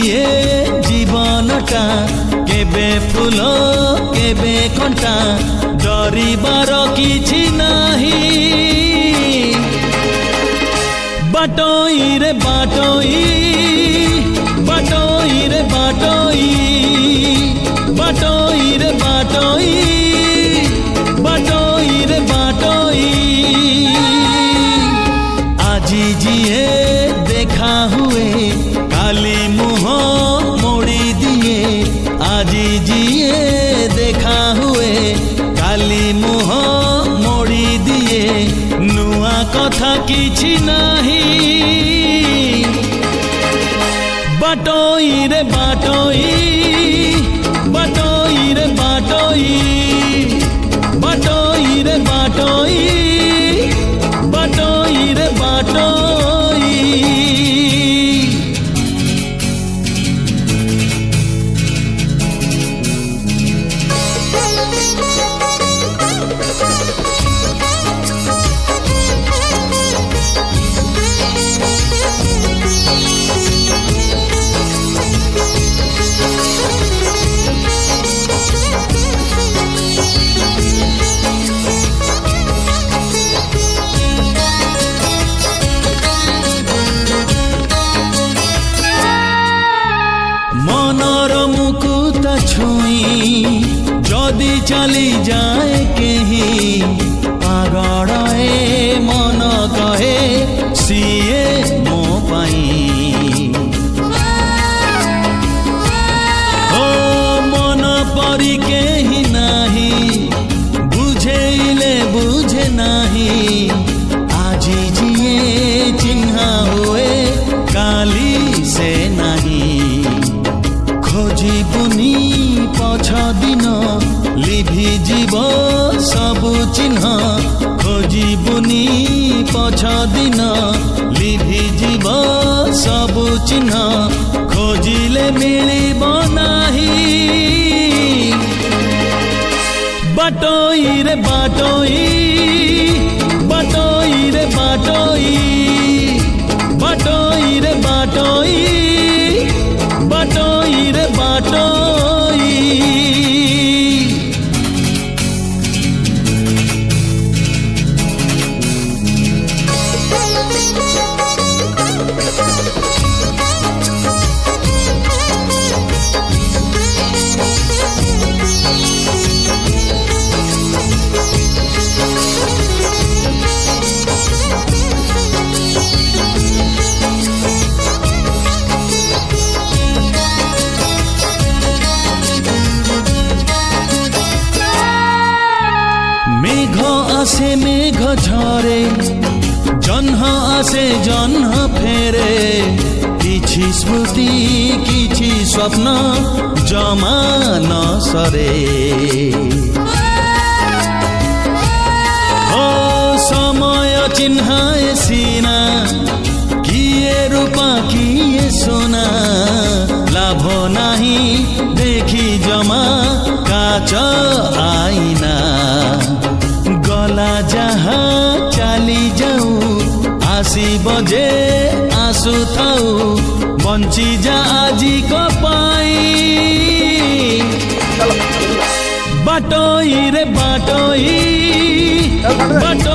दिए जीवनटा केबे फूल केबे कंटा डरिबार किछि नाही बाटोई रे बाटोई बाटोई रे बाटोई बाटोई रे बाटोई बाटोई रे बाटोई आजी जिए देखा हुए काली मुह मोड़ी दिए आजी जिए देखा हुए काली मुह मोड़ी दिए नुआ कथा किछि नाही बाटोई रे बाटोई बाटोई रे बाटोई बाटोई रे बाटोई बाटोई रे बाटोई मनर मुकुता छुई जदि चली जाए केही पागड़े मन कहे सीए मो पाई ओ मन परी केही नाही बुझेइले बुझे नाही आजी जिए चिन्हा हुए काली से नाही खोजिबुनी पछ दिन लिभि जीव सबु चिन्ह खोजिबुनी पछ दिन लिभि जीव सबु चिन्ह खोजिले मिलिब नाही बाटोई रे बाटोई बाटोई रे बाटोई बाटोई रे बाटोई बाटोई रे बाटोई मेघ आसे मेघ झरे जन्ह आसे जन्ह फेरे किछि स्मृति किछि स्वप्न जमा न सरे ओ समय चिन्हाए सीना किए रूपा किए सोना लाभ नाही देखी जमा काच आईना गला जहा चली जाऊ आसी बजे आसु थाऊ बंची जा आजी को पाई बाटोई रे बाटोई बाटोई